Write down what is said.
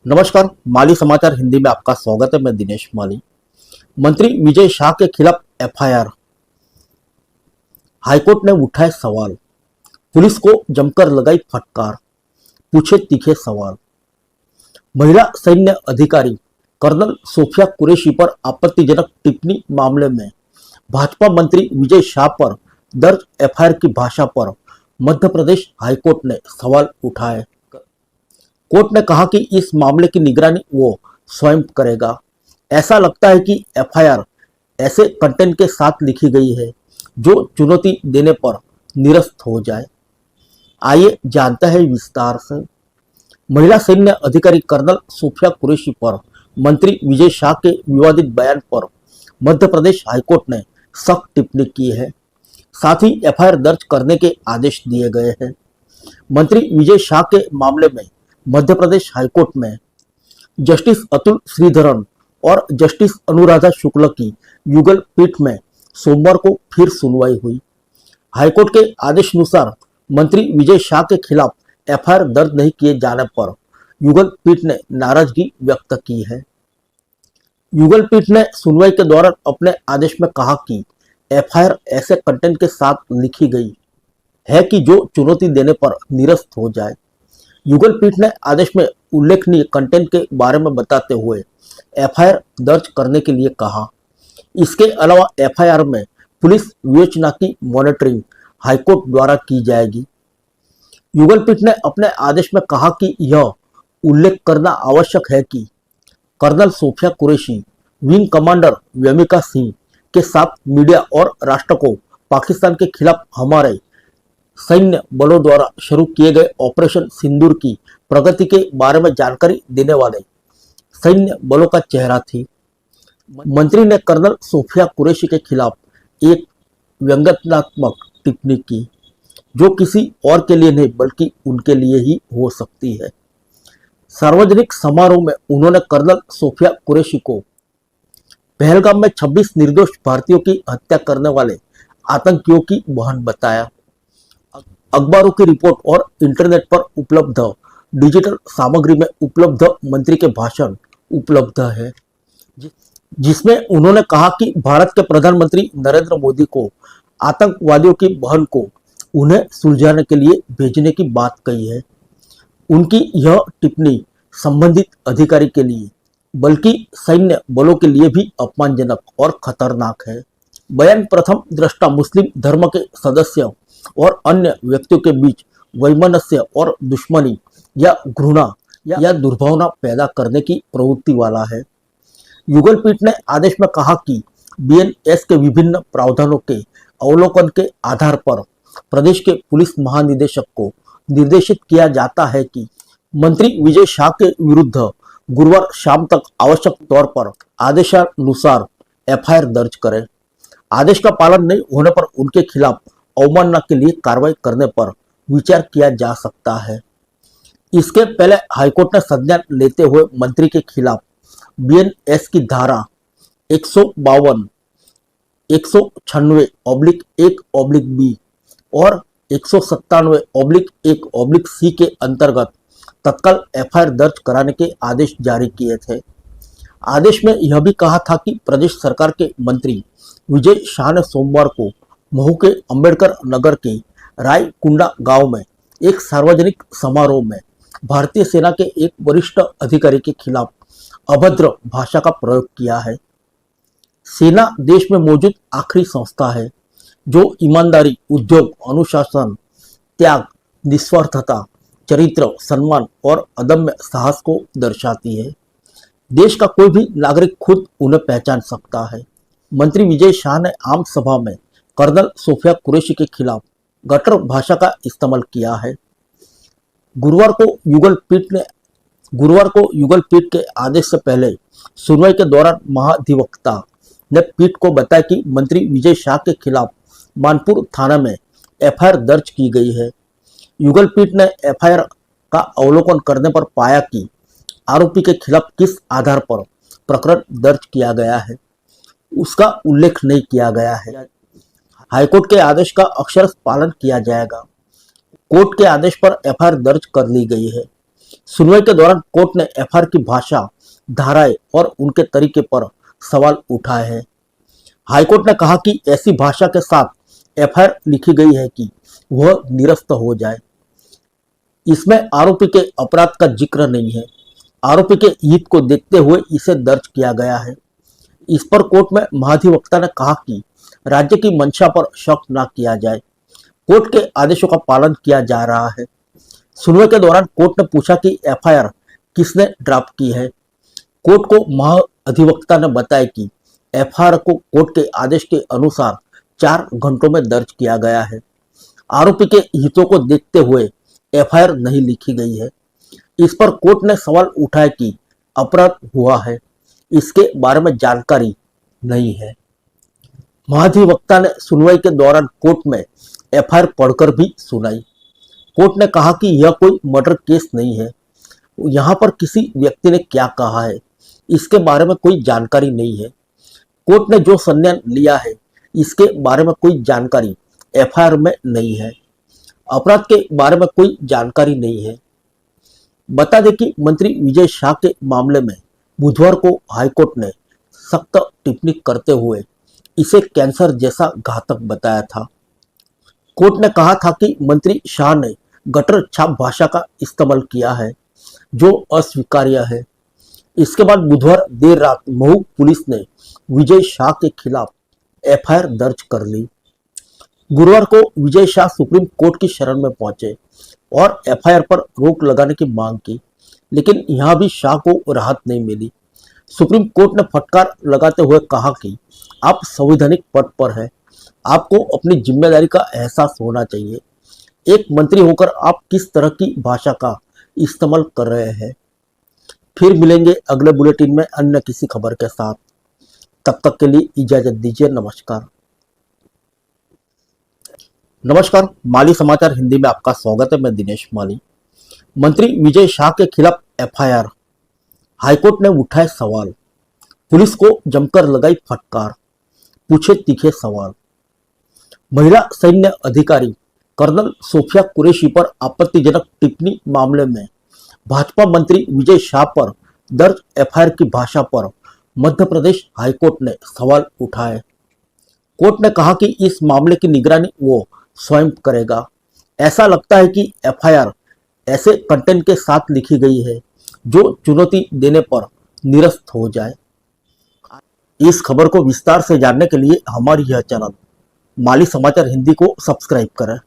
नमस्कार। माली समाचार हिंदी में आपका स्वागत है। मैं दिनेश माली। मंत्री विजय शाह के खिलाफ एफआईआर, हाईकोर्ट ने उठाए सवाल, पुलिस को जमकर लगाई फटकार, पूछे तीखे सवाल। महिला सैन्य अधिकारी कर्नल सोफिया कुरैशी पर आपत्तिजनक टिप्पणी मामले में भाजपा मंत्री विजय शाह पर दर्ज एफआईआर की भाषा पर मध्य प्रदेश हाईकोर्ट ने सवाल उठाए। कोर्ट ने कहा कि इस मामले की निगरानी वो स्वयं करेगा। ऐसा लगता है कि एफआईआर ऐसे कंटेंट के साथ लिखी गई है जो चुनौती देने पर निरस्त हो जाए। आइए जानते हैं विस्तार से। महिला सैन्य अधिकारी कर्नल सोफिया कुरैशी पर मंत्री विजय शाह के विवादित बयान पर मध्य प्रदेश हाईकोर्ट ने सख्त टिप्पणी की है। साथ ही एफआईआर दर्ज करने के आदेश दिए गए हैं। मंत्री विजय शाह के मामले में मध्य प्रदेश हाईकोर्ट में जस्टिस अतुल श्रीधरन और जस्टिस अनुराधा शुक्ल की युगल पीठ में सोमवार को फिर सुनवाई हुई। हाईकोर्ट के आदेशानुसार मंत्री विजय शाह के खिलाफ एफआईआर दर्ज नहीं किए जाने पर युगल पीठ ने नाराजगी व्यक्त की है। युगल पीठ ने सुनवाई के दौरान अपने आदेश में कहा कि एफआईआर ऐसे कंटेंट के साथ लिखी गई है कि जो चुनौती देने पर निरस्त हो जाए। युगल पीठ ने आदेश में उल्लेखनीय कंटेंट के बारे में बताते हुए एफआईआर दर्ज करने के लिए कहा। इसके अलावा एफआईआर में पुलिस विवेचना की मॉनिटरिंग हाईकोर्ट द्वारा की जाएगी। युगल पीठ ने अपने आदेश में कहा कि यह उल्लेख करना आवश्यक है कि colonel Sofiya Qureshi wing commander Vyomika Singh के साथ मीडिया और राष्ट्र को पाकिस्तान के खिलाफ हमारे सैन्य बलों द्वारा शुरू किए गए ऑपरेशन सिंदूर की प्रगति के बारे में जानकारी देने वाले सैन्य बलों का चेहरा थी। मंत्री ने कर्नल सोफिया कुरैशी के खिलाफ एक व्यंग्यात्मक टिप्पणी की जो किसी और के लिए नहीं बल्कि उनके लिए ही हो सकती है। सार्वजनिक समारोह में उन्होंने कर्नल सोफिया कुरैशी को पहलगाम में 26 निर्दोष भारतीयों की हत्या करने वाले आतंकियों की बहन बताया। अखबारों की रिपोर्ट और इंटरनेट पर उपलब्ध डिजिटल सामग्री में उपलब्ध मंत्री के भाषण उपलब्ध है, जिसमें उन्होंने कहा कि भारत के प्रधानमंत्री नरेंद्र मोदी को आतंकवादियों की बहन को उन्हें सुलझाने के लिए भेजने की बात कही है। उनकी यह टिप्पणी संबंधित अधिकारी के लिए बल्कि सैन्य बलों के लिए भी अपमानजनक और खतरनाक है। बयान प्रथम दृष्टा मुस्लिम धर्म के सदस्य और अन्य व्यक्तियों के बीच वैमनस्य और दुश्मनी या घृणा या दुर्भावना पैदा करने की प्रवृत्ति वाला है। युगल पीठ ने आदेश में कहा कि बीएनएस के विभिन्न प्रावधानों के अवलोकन के आधार पर प्रदेश के पुलिस महानिदेशक को निर्देशित किया जाता है कि मंत्री विजय शाह के विरुद्ध गुरुवार शाम तक आवश्यक तौर पर आदेशानुसार एफआईआर दर्ज करें। आदेश का पालन नहीं होने पर उनके खिलाफ अवमानना के लिए कार्रवाई करने पर विचार किया जा सकता है। इसके पहले हाईकोर्ट ने संज्ञान लेते हुए मंत्री के खिलाफ बीएनएस की धारा 152, 196/1/बी और 197/1/सी के अंतर्गत तत्काल एफआईआर दर्ज कराने के आदेश जारी किए थे। आदेश में यह भी कहा था कि प्रदेश सरकार के मंत्री विजय शाह ने सोमवार को महू के अंबेडकर नगर के रायकुंडा गांव में एक सार्वजनिक समारोह में भारतीय सेना के एक वरिष्ठ अधिकारी के खिलाफ अभद्र भाषा का प्रयोग किया है। सेना देश में मौजूद आखिरी संस्था है जो ईमानदारी, उद्योग, अनुशासन, त्याग, निस्वार्थता, चरित्र, सम्मान और अदम्य साहस को दर्शाती है। देश का कोई भी नागरिक खुद उन्हें पहचान सकता है। मंत्री विजय शाह ने आम सभा में कर्नल सोफिया कुरैशी के खिलाफ गटर भाषा का इस्तेमाल किया है। गुरुवार को युगल पीठ के आदेश से पहले सुनवाई के दौरान महाधिवक्ता ने पीठ को बताया कि मंत्री विजय शाह के खिलाफ मानपुर थाना में एफआईआर दर्ज की गई है। युगल पीठ ने एफआईआर का अवलोकन करने पर पाया कि आरोपी के खिलाफ किस आधार पर प्रकरण दर्ज किया गया है उसका उल्लेख नहीं किया गया है। हाईकोर्ट के आदेश का अक्षरशः पालन किया जाएगा। कोर्ट के आदेश पर एफआईआर दर्ज कर ली गई है। सुनवाई के दौरान कोर्ट ने एफआईआर की भाषा, धाराएं और उनके तरीके पर सवाल उठाए हैं। हाईकोर्ट ने कहा कि ऐसी भाषा के साथ एफआईआर लिखी गई है कि वह निरस्त हो जाए। इसमें आरोपी के अपराध का जिक्र नहीं है। आरोपी के हित को देखते हुए इसे दर्ज किया गया है। इस पर कोर्ट में महाधिवक्ता ने कहा कि राज्य की मंशा पर शक न किया जाए। कोर्ट के आदेशों का पालन किया जा रहा है। सुनवाई के दौरान कोर्ट ने पूछा कि एफआईआर किसने ड्राफ्ट की है। कोर्ट को महाधिवक्ता ने बताया कि एफआईआर को कोर्ट के आदेश के अनुसार 4 घंटों में दर्ज किया गया है। आरोपी के हितों को देखते हुए एफआईआर नहीं लिखी गई है। इस पर कोर्ट ने सवाल उठाया कि अपराध हुआ है, इसके बारे में जानकारी नहीं है। महाधिवक्ता ने सुनवाई के दौरान कोर्ट में एफआईआर पढ़कर भी सुनाई। कोर्ट ने कहा कि यह कोई मर्डर केस नहीं है। यहाँ पर किसी व्यक्ति ने क्या कहा है, इसके बारे में कोई जानकारी नहीं है। कोर्ट ने जो संज्ञान लिया है, इसके बारे में कोई जानकारी एफआईआर में नहीं है। अपराध के बारे में कोई जानकारी नहीं है। बता दें कि मंत्री विजय शाह के मामले में बुधवार को हाईकोर्ट ने सख्त टिप्पणी करते हुए इसे कैंसर जैसा घातक बताया था। कोर्ट ने कहा था कि मंत्री शाह ने गटर छाप भाषा का इस्तेमाल किया है, जो अस्वीकार्य है। इसके बाद बुधवार देर रात महू पुलिस ने विजय शाह के खिलाफ एफआईआर दर्ज कर ली। गुरुवार को विजय शाह सुप्रीम कोर्ट की शरण में पहुंचे और एफआईआर पर रोक लगाने की मांग की, लेकिन यहां भी शाह को राहत नहीं मिली। सुप्रीम कोर्ट ने फटकार लगाते हुए कहा कि आप संवैधानिक पद पर हैं, आपको अपनी जिम्मेदारी का एहसास होना चाहिए। एक मंत्री होकर आप किस तरह की भाषा का इस्तेमाल कर रहे हैं। फिर मिलेंगे अगले बुलेटिन में अन्य किसी खबर के साथ। तब तक के लिए इजाजत दीजिए। नमस्कार। माली समाचार हिंदी में आपका स्वागत है। मैं दिनेश माली। मंत्री विजय शाह के खिलाफ एफआईआर, हाईकोर्ट ने उठाए सवाल, पुलिस को जमकर लगाई फटकार, पूछे तीखे सवाल। महिला सैन्य अधिकारी कर्नल सोफिया कुरैशी पर आपत्तिजनक टिप्पणी मामले में भाजपा मंत्री विजय शाह पर दर्ज एफआईआर की भाषा पर मध्य प्रदेश हाईकोर्ट ने सवाल उठाए। कोर्ट ने कहा कि इस मामले की निगरानी वो स्वयं करेगा। ऐसा लगता है कि एफआईआर ऐसे कंटेंट के साथ लिखी गई है जो चुनौती देने पर निरस्त हो जाए। इस खबर को विस्तार से जानने के लिए हमारी यह चैनल माली समाचार हिंदी को सब्सक्राइब करें।